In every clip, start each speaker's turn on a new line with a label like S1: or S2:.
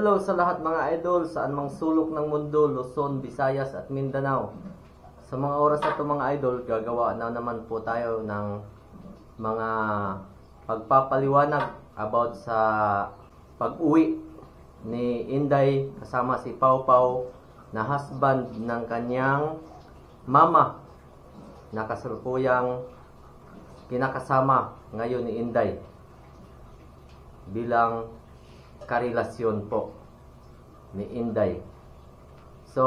S1: Hello sa lahat mga idol, saan mang sulok ng mundo, Luzon, Visayas at Mindanao. Sa mga oras na ito mga idol, gagawa na naman po tayo ng mga pagpapaliwanag about sa pag-uwi ni Inday kasama si Pau Pau na husband ng kanyang mama na kasalukuyang kinakasama ngayon ni Inday bilang karelasyon po ni Inday. So,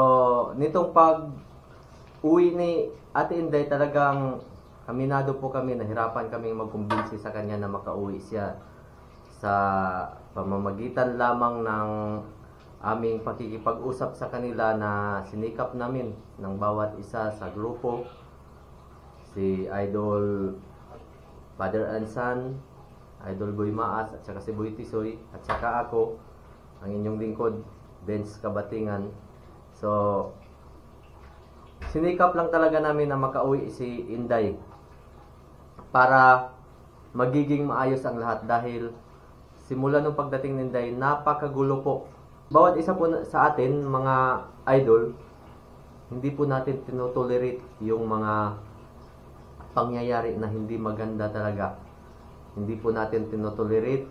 S1: nitong pag-uwi ni Ate Inday, talagang aminado po kami, nahirapan kaming magkumbinsi sa kanya na makauwi siya sa pamamagitan lamang ng aming pakikipag-usap sa kanila na sinikap namin ng bawat isa sa grupo. Si Idol Father and Son, Idol Boy Maas, at saka si Boy Tisoy, at saka ako, ang inyong lingkod, Benz Kabatingan. So, sinikap lang talaga namin na makauwi si Inday para magiging maayos ang lahat dahil simula nung pagdating ni Inday, napakagulo po. Bawat isa po sa atin, mga idol, hindi po natin tinotolerate yung mga pangyayari na hindi maganda talaga. Hindi po natin tinotolerate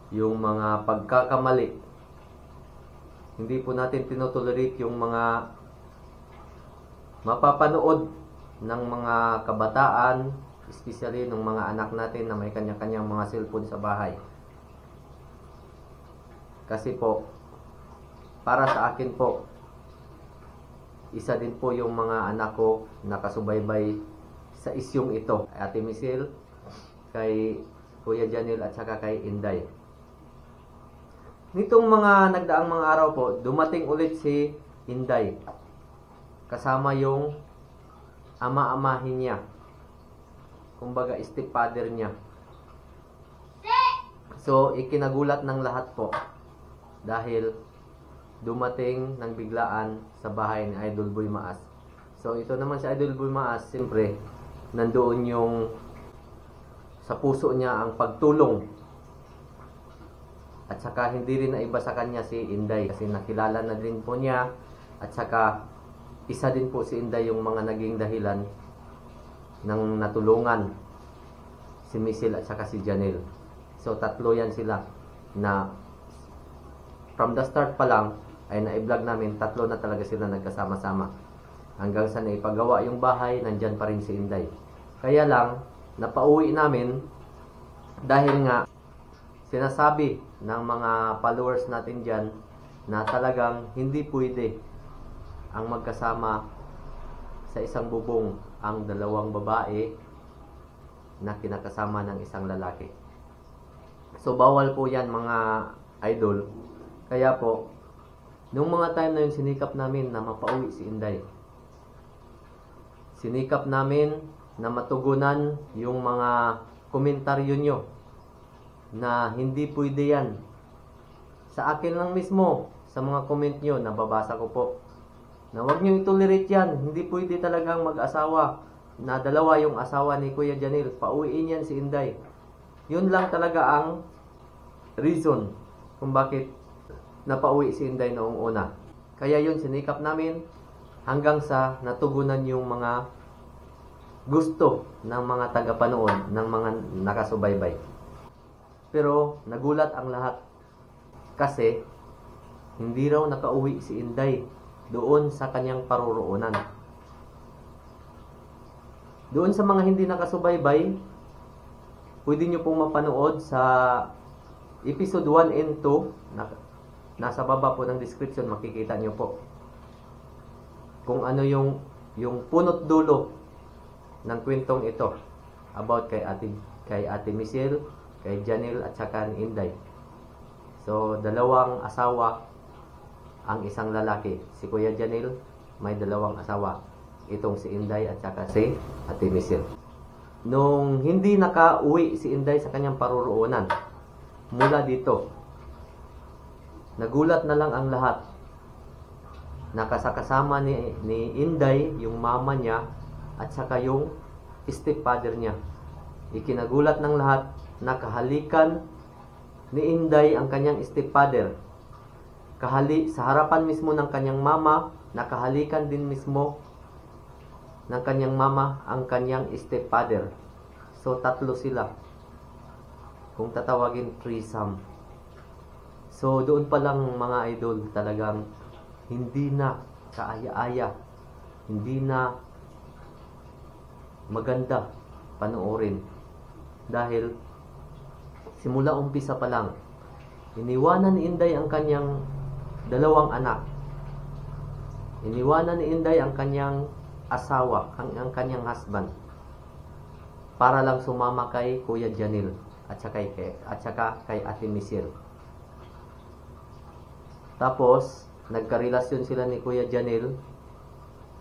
S1: yung mga pagkakamali. Hindi po natin tinotolerate yung mga mapapanood ng mga kabataan, especially ng mga anak natin na may kanya-kanyang mga cellphone sa bahay. Kasi po, para sa akin po, isa din po yung mga anak ko nakasubaybay sa isyong ito. Ate Michelle, kay Kuya Janil at saka kay Inday. Nitong mga nagdaang mga araw po, dumating ulit si Inday. Kasama yung ama-amahin niya. Kumbaga stepfather niya. So, ikinagulat ng lahat po. Dahil dumating ng biglaan sa bahay ni Idol Boy Maas. So, ito naman si Idol Boy Maas, siyempre, nandoon yung sa puso niya ang pagtulong. At saka hindi rin naiba sa kanya si Inday kasi nakilala na din po niya. At saka isa din po si Inday yung mga naging dahilan ng natulungan si Michelle at saka si Janelle. So tatlo yan sila na from the start pa lang ay na-vlog namin, tatlo na talaga sila nagkasama-sama. Hanggang sa naipagawa yung bahay, nandyan pa rin si Inday. Kaya lang, napauwi namin dahil nga sinasabi ng mga followers natin dyan na talagang hindi pwede ang magkasama sa isang bubong ang dalawang babae na kinakasama ng isang lalaki. So bawal po yan mga idol. Kaya po, nung mga time na yun, sinikap namin na mapauwi si Inday. Sinikap namin na matugunan yung mga komentaryo nyo na hindi pwede yan. Sa akin lang mismo, sa mga comment nyo, nababasa ko po, na huwag nyo itolerate yan. Hindi pwede talagang mag-asawa na dalawa yung asawa ni Kuya Janil. Pauwiin yan si Inday. Yun lang talaga ang reason kung bakit napauwi si Inday noong una. Kaya yun, sinikap namin hanggang sa natugunan yung mga gusto ng mga tagapanood, ng mga nakasubaybay. Pero nagulat ang lahat kasi hindi raw nakauwi si Inday doon sa kanyang paruroonan. Doon sa mga hindi nakasubaybay, pwede nyo pong mapanood sa episode 1 and 2. Nasa baba po ng description, makikita nyo po kung ano yung punot dulo ng kwentong ito about kay Ate Michelle, kay Janelle at saka ni Inday. So, dalawang asawa ang isang lalaki. Si Kuya Janelle may dalawang asawa. Itong si Inday at saka si Ate Michelle. Nung hindi nakauwi si Inday sa kanyang paruroonan, mula dito, nagulat na lang ang lahat. Nakasakasama ni Inday, yung mama niya, at saka yung stepfather niya. Ikinagulat ng lahat na kahalikan ni Inday ang kanyang stepfather sa harapan mismo ng kanyang mama, nakahalikan din mismo ng kanyang mama ang kanyang stepfather. So, tatlo sila. Kung tatawagin, threesome. So, doon pa lang mga idol, talagang hindi na kaaya-aya, hindi na maganda panoorin. Dahil, simula umpisa pa lang, iniwanan ni Inday ang kanyang dalawang anak. Iniwanan ni Inday ang kanyang asawa, ang kanyang husband, para lang sumama kay Kuya Janil at saka kay Ate Misil. Tapos, nagkarelasyon sila ni Kuya Janil.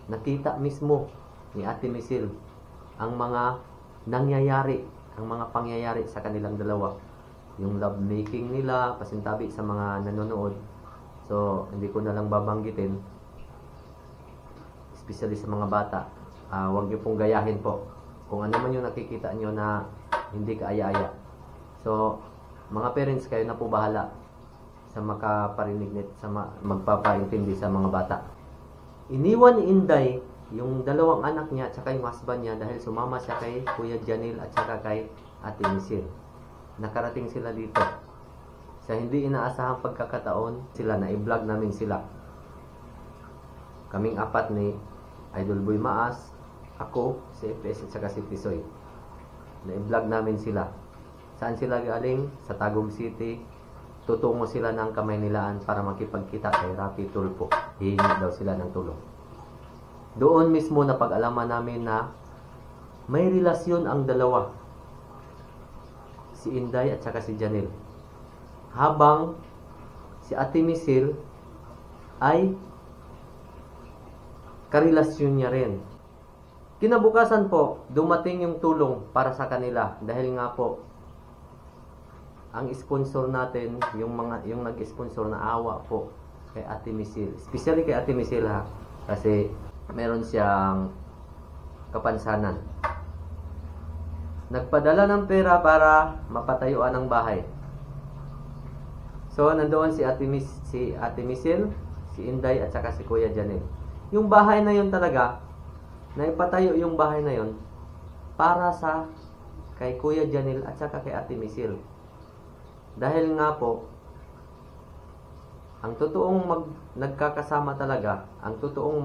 S1: Nakita mismo ni Ate Misil ang mga nangyayari, ang mga pangyayari sa kanilang dalawa. Yung love making nila, pasintabi sa mga nanonood. So, hindi ko na lang babanggitin. Especially sa mga bata. Huwag niyo pong gayahin po. Kung ano man yung nakikita niyo na hindi kaaya-aya. So, mga parents, kayo na po bahala sa makaparinig nito, sa magpapaintindi sa mga bata. Iniwan ni Inday yung dalawang anak niya at saka yung husband niya dahil sumama siya kay Kuya Janil at saka kay Ate Misil. Nakarating sila dito. Sa hindi inaasahang pagkakataon, na i-vlog namin sila. Kaming apat ni Idol Boy Maas, ako, si FS at saka si Tisoy. Na-vlog namin sila. Saan sila galing? Sa Tagum City. Tutungo sila ng Kamaynilaan para makipagkita kay Rapi Tulfo. Hihingi daw sila ng tulong. Doon mismo na pag-alaman namin na may relasyon ang dalawa. Si Inday at saka si Janil. Habang si Ate Misil ay karelasyon niya rin. Kinabukasan po, dumating yung tulong para sa kanila dahil nga po ang sponsor natin, yung nag-sponsor na awa po kay Ate Misil. Especially kay Ate Misil ha, kasi meron siyang kapansanan. Nagpadala ng pera para mapatayuan ang bahay. So, nandoon si Ate Misil, si Inday at saka si Kuya Janil. Yung bahay na yun talaga, naipatayo yung bahay na yun para sa kay Kuya Janil at saka kay Ate Misil. Dahil nga po, ang totoong nagkakasama talaga, ang totoong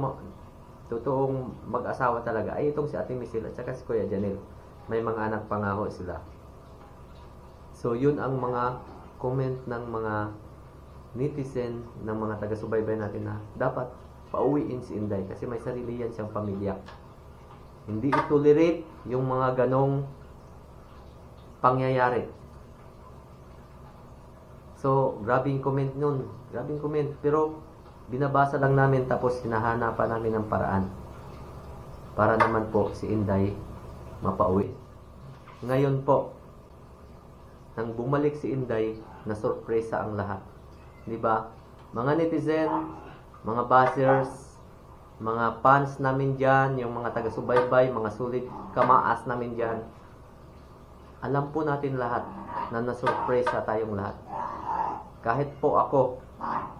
S1: mag-asawa talaga ay itong si Ate Misil at saka si Kuya Janil. May mga anak pa nga ho sila. So, yun ang mga comment ng mga netizen, ng mga taga-subaybay natin na dapat pauwiin si Inday kasi may sarili yan siyang pamilya. Hindi itolerate yung mga ganong pangyayari. So, grabing comment nun. Grabing comment. Pero, binabasa lang namin tapos hinahanapan namin ng paraan. Para naman po si Inday mapauwi. Ngayon po, nang bumalik si Inday, na sorpresa ang lahat. Diba? Mga netizen, mga buzzers, mga fans namin dyan, yung mga taga-subaybay, mga sulit kamaas namin dyan. Alam po natin lahat na nasurpresa tayong lahat. Kahit po ako,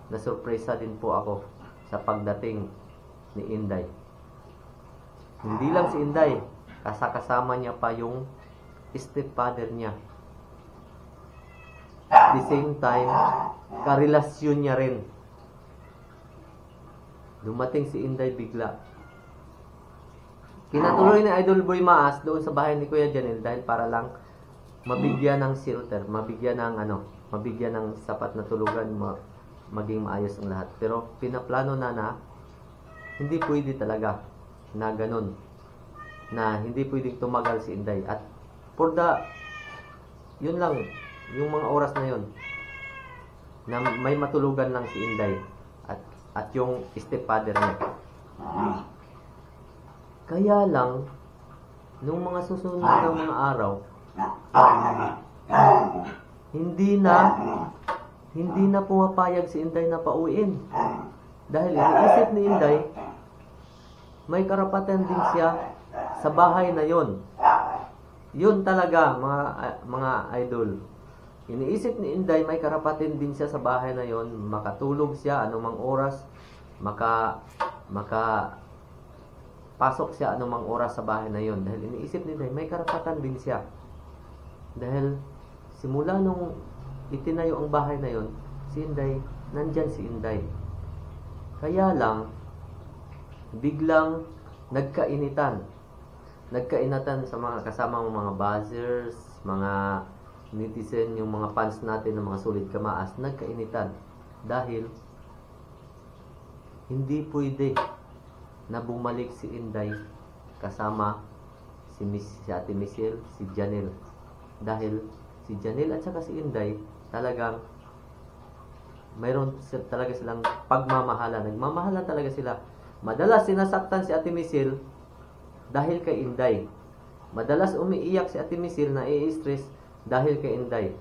S1: nasurpresa din po ako sa pagdating ni Inday. Hindi lang si Inday, kasama niya pa yung stepfather niya. At the same time, karelasyon niya rin. Dumating si Inday bigla. Kinatuloy ni Idol Boy Maas doon sa bahay ni Kuya Janil dahil para lang mabigyan ng shelter, mabigyan ng sapat na tulugan, maging maayos ang lahat. Pero pinaplano na hindi pwede talaga na ganun, na hindi pwedeng tumagal si Inday. At yun lang, yung mga oras na yun, na may matulugan lang si Inday at yung stepfather niya. Kaya lang, nung mga susunod na mga araw, hindi na pumapayag si Inday na pauwiin. Dahil iniisip ni Inday, may karapatan din siya sa bahay na yon. Yun talaga mga idol. Iniisip ni Inday, may karapatan din siya sa bahay na yon, makatulog siya anumang oras, pasok siya anumang oras sa bahay na yon. Dahil iniisip ni Inday, may karapatan din siya. Dahil simula nung itinayo ang bahay na yon, si Inday, nandyan si Inday. Kaya lang, biglang nagkainitan sa mga kasamang mga buzzers, mga netizen, yung mga fans natin ng mga Solid Kamaas, nagkainitan dahil hindi pwede na bumalik si Inday kasama si Ate Michelle, si Janelle, dahil si Janelle at saka si Inday talagang mayroon talaga silang pagmamahalan, nagmamahalan talaga sila. Madalas sinasaktan si Ate Michelle dahil kay Inday. Madalas umiiyak si Ate Michelle na i-stress dahil kay Inday.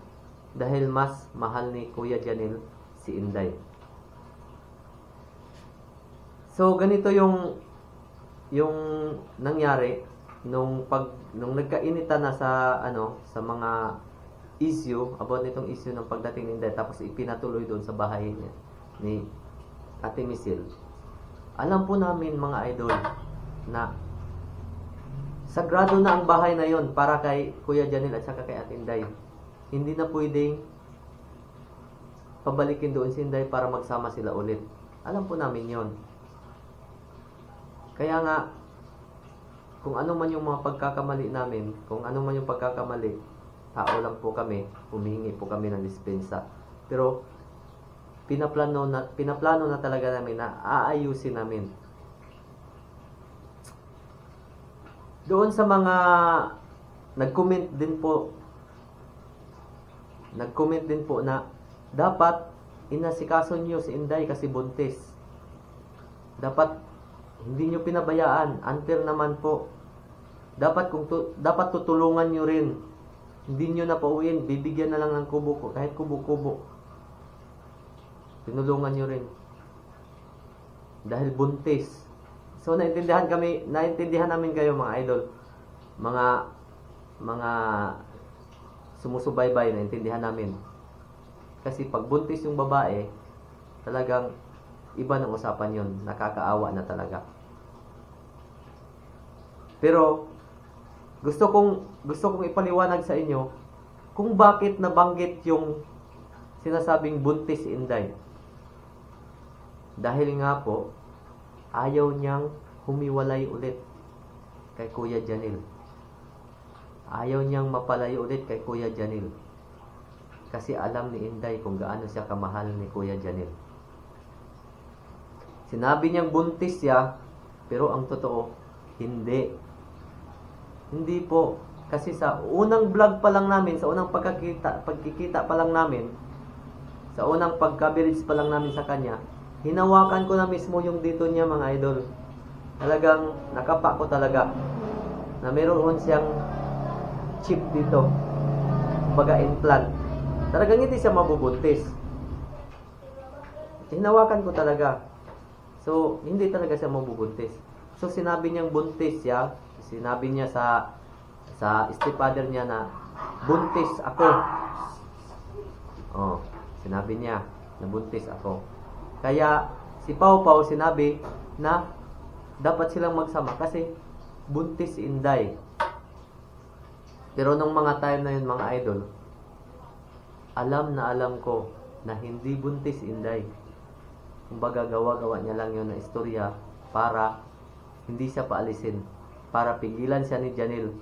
S1: Dahil mas mahal ni Kuya Janelle si Inday. So ganito yung nangyari nung nagkainitan na sa sa mga issue about nitong issue ng pagdating ni Inday, tapos ipinatuloy doon sa bahay niya ni Ate Michelle. Alam po namin mga idol na sagrado na ang bahay na yon para kay Kuya Janelle at saka kay Ate Inday. Hindi na pwedeng pabalikin doon si Inday para magsama sila ulit. Alam po namin yon. Kaya nga, kung ano man yung mga pagkakamali namin, kung ano man yung pagkakamali, tao lang po kami, humihingi po kami ng dispensa. Pero pinaplano na talaga namin na aayusin namin. Doon sa mga nag-comment din po na dapat inasikaso niyo si Inday kasi buntis. Dapat hindi niyo pinabayaan, unfair naman po. Dapat dapat tutulungan niyo rin. Hindi niyo na pauwiin, bibigyan na lang ng kubo ko, kahit kubo-kubo. Tinulungan niyo rin. Dahil buntis. So naintindihan namin kayo mga idol. Mga sumusubaybay, naintindihan namin. Kasi pag buntis yung babae, talagang iba ng usapan yon, nakakaawa na talaga. Pero gusto kong ipaliwanag sa inyo kung bakit nabanggit yung sinasabing buntis si Inday. Dahil nga po, ayaw niyang humiwalay ulit kay Kuya Janelle. Ayaw niyang mapalayo ulit kay Kuya Janelle. Kasi alam ni Inday kung gaano siya kamahal ni Kuya Janelle. Sinabi niyang buntis siya, pero ang totoo, hindi. Hindi po. Kasi sa unang vlog pa lang namin, sa unang pagkikita pa lang namin, sa unang pagka-coverage pa lang namin sa kanya, hinawakan ko na mismo yung dito niya mga idol. Talagang nakapa ko talaga na meron siyang chip dito. Kumbaga implant. Talagang hindi siya mabubuntis. Hinawakan ko talaga. So, hindi talaga siya mabubuntis. So, sinabi niyang buntis siya. Sinabi niya sa stepfather niya na buntis ako. Oh, sinabi niya na buntis ako. Kaya si Pau sinabi na dapat silang magsama kasi buntis si Inday. Pero nung mga time na yun mga idol, alam na alam ko na hindi buntis si Inday. Kumbaga gawa-gawa niya lang yun na istorya para hindi siya paalisin, para pigilan siya ni Janelle.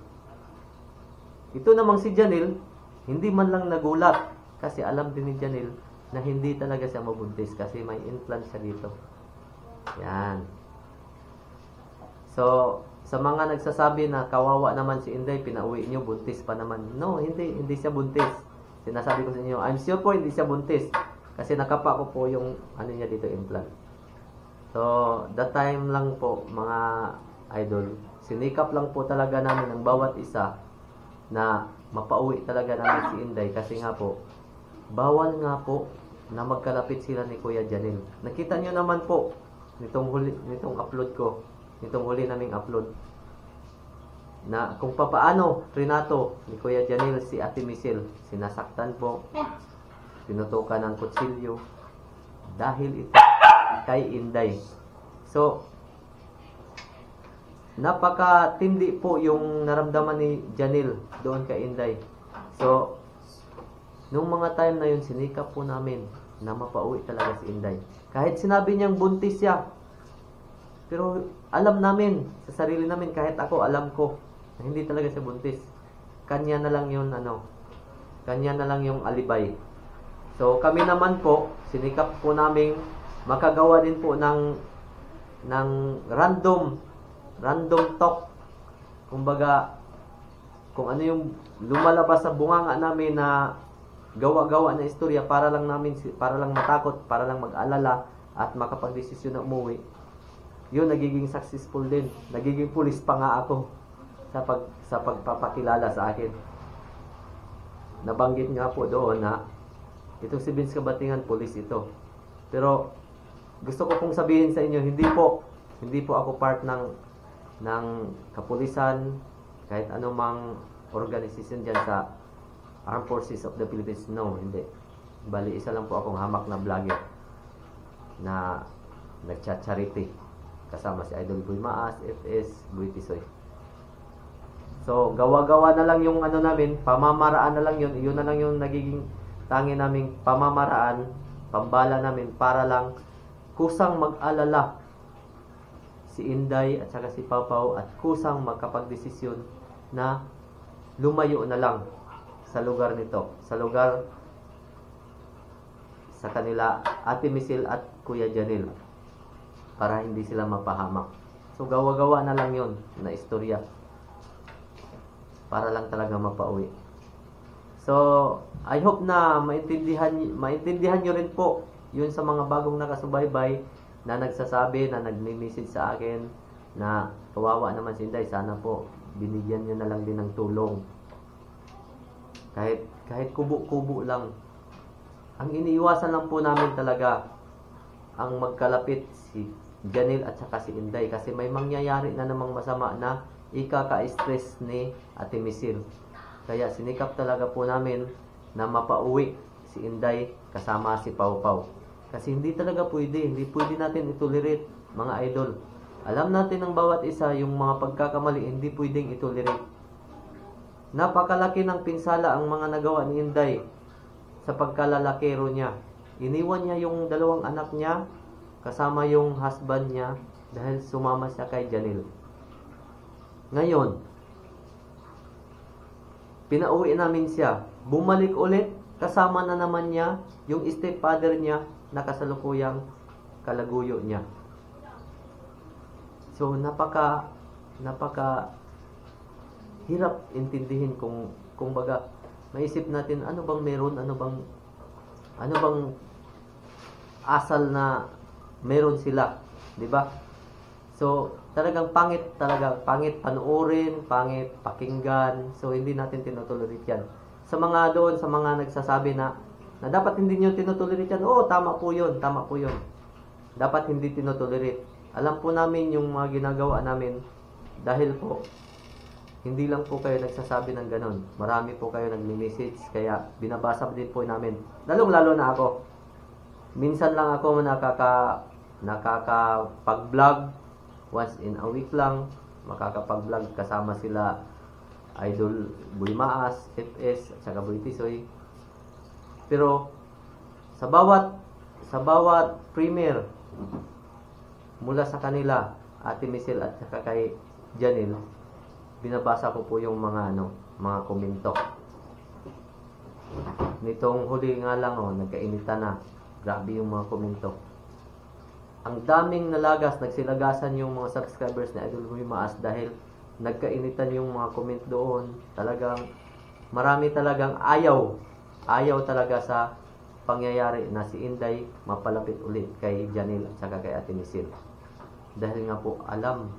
S1: Ito namang si Janelle, hindi man lang nagulat kasi alam din ni Janelle na hindi talaga siya mabuntis kasi may implant siya dito. Yan. So, sa mga nagsasabi na kawawa naman si Inday, pinauwi niyo, buntis pa naman. No, hindi siya buntis. Sinasabi ko sa inyo, I'm sure po hindi siya buntis. Kasi nakapa ko po yung niya dito, implant. So, that time lang po mga idol, sinikap lang po talaga namin ng bawat isa na mapauwi talaga namin si Inday kasi nga po, bawal nga po na magkalapit sila ni Kuya Janelle. Nakita nyo naman po nitong upload ko, nitong huli naming upload. na kung papaano Renato ni Kuya Janil si Ate Misil sinasaktan po, tinutukan ng kutsilyo dahil ito kay Inday. So napakatindi po yung naramdaman ni Janil doon kay Inday. So nung mga time na yun, sinikap po namin na mapauwi talaga si Inday. Kahit sinabi niyang buntis siya, pero alam namin sa sarili namin, kahit ako alam ko na hindi talaga siya buntis. Kanya na lang yun, kanya na lang yung alibay. So kami naman po, sinikap po namin makagawa din po ng random talk. Kumbaga, kung ano yung lumalabas sa bunganga namin na gawa-gawa na istorya para lang matakot, para lang mag-alala at makapag-desisyon na umuwi. Yun, nagiging successful din. Nagiging pulis pa nga ako sa pagpapakilala sa akin. Nabanggit nga po doon na itong si Vince Kabatingan, pulis ito. Pero gusto ko pong sabihin sa inyo, hindi po ako part ng kapulisan, kahit anumang organisasyon dyan sa Armed Forces of the Philippines. No, hindi. Bali, isa lang po akong hamak na vlogger na nagchat-charity kasama si Idol Boy Maas, FS, Boy Tisoy. So, gawa-gawa na lang yung namin, pamamaraan na lang yun. Yun na lang yung nagiging tangi naming pamamaraan, pambala namin para lang kusang mag-alala si Inday at saka si Pawpaw at kusang magkapag-desisyon na lumayo na lang sa lugar nito, sa lugar sa kanila Ate Misil at Kuya Janil, para hindi sila mapahamak. So gawa-gawa na lang yon na istorya para lang talaga mapauwi. So I hope na maintindihan nyo rin po yun sa mga bagong nakasubaybay na nagsasabi, na nagme-message sa akin na kawawa naman si Inday, sana po binigyan nyo na lang din ng tulong. Kahit kubo-kubo lang. Ang iniiwasan lang po namin talaga ang magkalapit si Janil at saka si Inday, kasi may mangyayari na namang masama na ikaka-stress ni Ate Misil. Kaya sinikap talaga po namin na mapauwi si Inday kasama si Pawpaw. Kasi hindi talaga pwede natin itolerate, mga idol. Alam natin ng bawat isa yung mga pagkakamali, hindi pwedeng itolerate. Napakalaki ng pinsala ang mga nagawa ni Inday sa pagkalalakero niya. Iniwan niya yung dalawang anak niya kasama yung husband niya dahil sumama siya kay Janil. Ngayon, pinauwi namin siya. Bumalik ulit, kasama na naman niya yung stepfather niya na kasalukuyang kalaguyo niya. So napaka hirap intindihin kung baga maisip natin ano bang meron, ano bang asal na meron sila, di ba? So talagang pangit panoorin, pangit pakinggan. So hindi natin tinutolerate yan. Sa mga nagsasabi na dapat hindi niyo tinutolerate yan, tama po yun. Dapat hindi tinutolerate. Alam po namin yung mga ginagawa namin dahil po hindi lang po kayo nagsasabi ng ganon. Marami po kayo nagme-message, kaya binabasa din po namin. Lalong-lalo na ako. Minsan lang ako nakakapag-vlog. Once in a week lang, makakapag-vlog kasama sila Idol Boy Maas, FS, at saka Boy Tisoy. Pero sa bawat premiere mula sa kanila, Ate Misil at saka kay Janil, binabasa ko po yung mga komento. Nitong huli nga lang, nagkainitan na. Grabe yung mga komento. Ang daming nalagas, nagsilagasan yung mga subscribers na Idol Boy Maas dahil nagkainitan yung mga comment doon. Talagang marami talagang ayaw talaga sa pangyayari na si Inday mapalapit ulit kay Janil at saka kay Ate Misil. Dahil nga po alam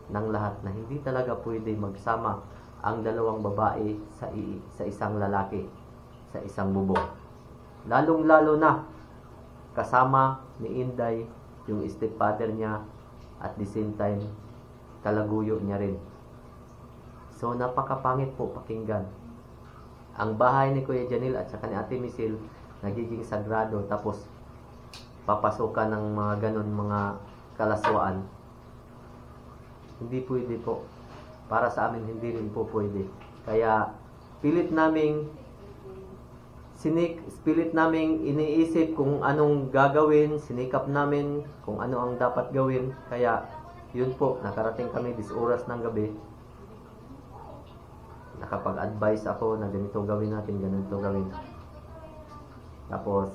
S1: ng lahat na hindi talaga pwede magsama ang dalawang babae sa isang lalaki, sa isang bubong. Lalong-lalo na kasama ni Inday yung stepfather niya at the same time kalaguyo niya rin. So napakapangit po pakinggan. Ang bahay ni Kuya Janil at saka ni Ate Misil nagiging sagrado, tapos papasukan ng mga ganon mga kalaswaan. Hindi pwede po. Para sa amin hindi rin po pwede. Kaya pilit naming iniisip kung anong gagawin, sinikap namin kung ano ang dapat gawin. Kaya yun po, nakarating kami 10 oras ng gabi. Nakapag-advise ako na ganito gawin natin, ganito gawin. Tapos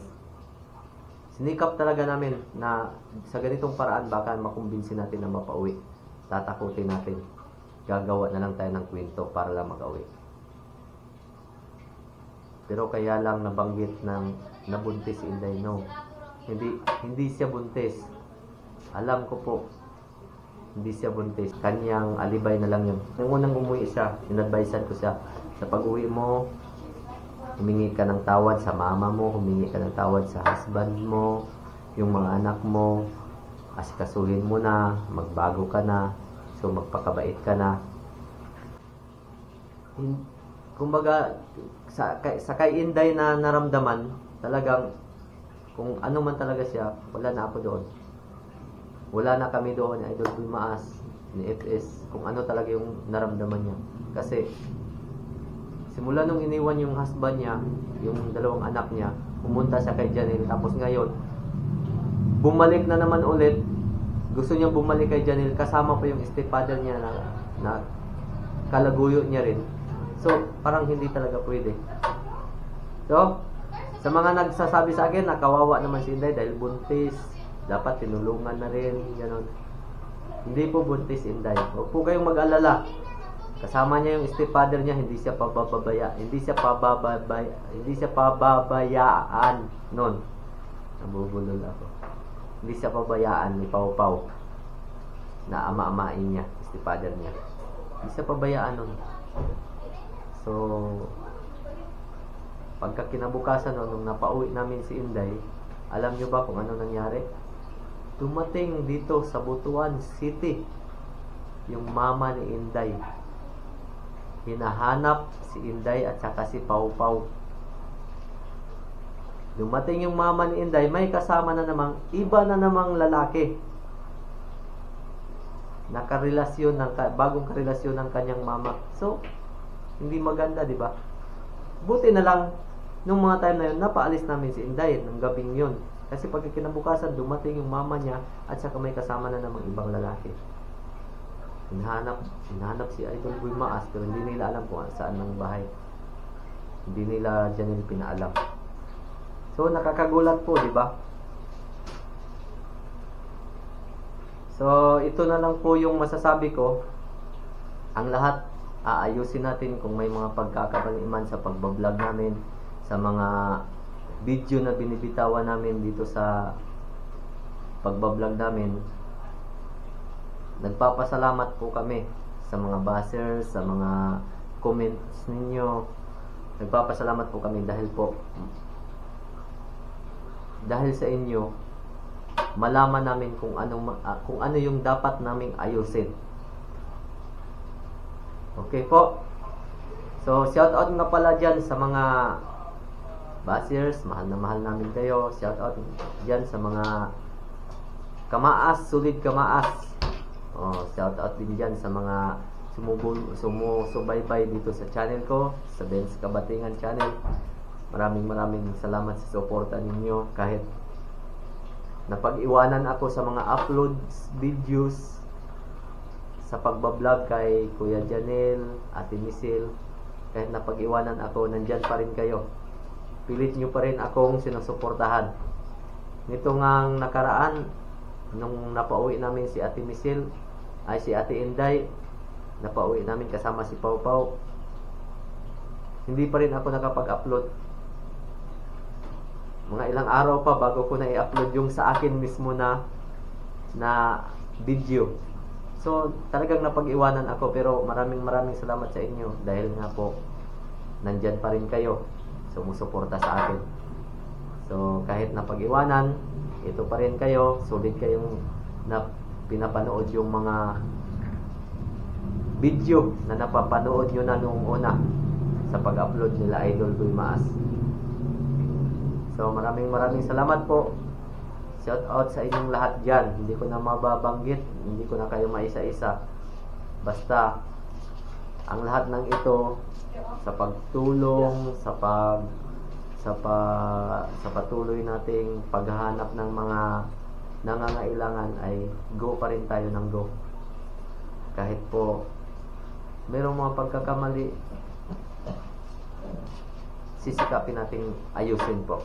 S1: sinikap talaga namin na sa ganitong paraan baka makumbinsi natin na mapauwi. Tatakutin natin. Gagawa na lang tayo ng kwento para lang makauwi. Pero kaya lang nabanggit ng nabuntis si Inday. No. Hindi siya buntis. Alam ko po. Hindi siya buntis. Kanyang alibay na lang yun. Nung unang umuwi siya, inadvisean ko siya, sa pag-uwi mo, humingi ka ng tawad sa mama mo, humingi ka ng tawad sa husband mo, yung mga anak mo, asikasuhin mo na, magbago ka na, so magpakabait ka na. Kumbaga, sa kay Inday na naramdaman, talagang, kung ano man talaga siya, wala na ako doon. Wala na kami doon, Idol Bumaas, ni FS, kung ano talaga yung naramdaman niya. Kasi, simula nung iniwan yung husband niya, yung 2 anak niya, pumunta siya kay Janil, tapos ngayon, bumalik na naman ulit, gusto niya bumalik kay Janil, kasama pa yung stepfather niya na kalaguyo niya rin. So, parang hindi talaga pwede. So, sa mga nagsasabi sa akin na kawawa naman si Inday dahil buntis, dapat tinulungan na rin, gano'n. Hindi po buntis Inday. Huwag po kayong mag-alala. Kasama niya yung stepfather niya, hindi siya pababayaan noon. Nabubulol ako. Hindi siya pabayaan ni Pau Pau na ama-amain niya, stepfather niya. Hindi siya pabayaan noon. So, pagka kinabukasan nung napauwi namin si Inday, alam nyo ba kung ano nangyari? Dumating dito sa Butuan City yung mama ni Inday. Hinahanap si Inday at saka si Pau Pau. Dumating yung mama ni Inday, may kasama na namang iba na namang lalaki. Bagong karelasyon ng kanyang mama. So, hindi maganda, di ba? Buti na lang, nung mga time na yun, napaalis namin si Inday ng gabing yun. Kasi pag kinabukasan, dumating yung mama niya at saka may kasama na namang ibang lalaki. Hinahanap si Idol Bumaas, pero hindi nila alam kung saan ang bahay. Hindi nila Janil pinaalam. So, nakakagulat po, di ba? So, ito na lang po yung masasabi ko. Ang lahat, aayusin natin kung may mga pagkakabaliman sa pagbablog namin, sa mga video na binibitawan namin dito sa pagbablog namin. Nagpapasalamat po kami sa mga bashers, sa mga comments ninyo. Nagpapasalamat po kami dahil sa inyo malaman namin kung ano yung dapat naming ayusin. Okay po. So, shout out nga pala dyan sa mga bashers, mahal na mahal namin kayo. Shout out dyan sa mga kamaas, solid kamaas. Shout out din dyan sa mga sumusubaybay dito sa channel ko, sa Benz Kabatingan channel. Maraming salamat sa suporta ninyo. Kahit napag-iwanan ako sa mga uploads, videos, sa pagbablog kay Kuya Janil, Ate Misil, kahit napag-iwanan ako, nandyan pa rin kayo. Pilit nyo pa rin akong sinusuportahan. Nito ngang nakaraan, nung napauwi namin si Ate Misil, si Ate Inday, napauwi namin kasama si Pau Pau, hindi pa rin ako nakapag-upload. Mga ilang araw pa bago ko na i-upload yung sa akin mismo na video. So, talagang napag-iwanan ako, pero maraming salamat sa inyo dahil nga po nandyan pa rin kayo, sumusuporta sa akin. So, kahit napag-iwanan, ito pa rin kayo, sulit kayong na pinapanood yung mga video na napapanood nyo na noong una sa pag-upload nila Idol Boy Maas. So maraming salamat po. Shout out sa inyong lahat dyan. Hindi ko na mababanggit, hindi ko na kayo maisa-isa. Basta ang lahat ng ito sa pagtulong, sa patuloy nating paghahanap ng mga nangangailangan ay go pa rin tayo ng go. Kahit po merong mga pagkakamali, sisikapin nating ayusin po.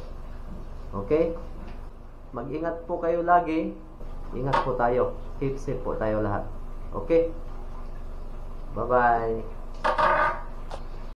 S1: Okay? Mag-ingat po kayo lagi. Ingat po tayo. Keep safe po tayo lahat. Okay? Bye-bye.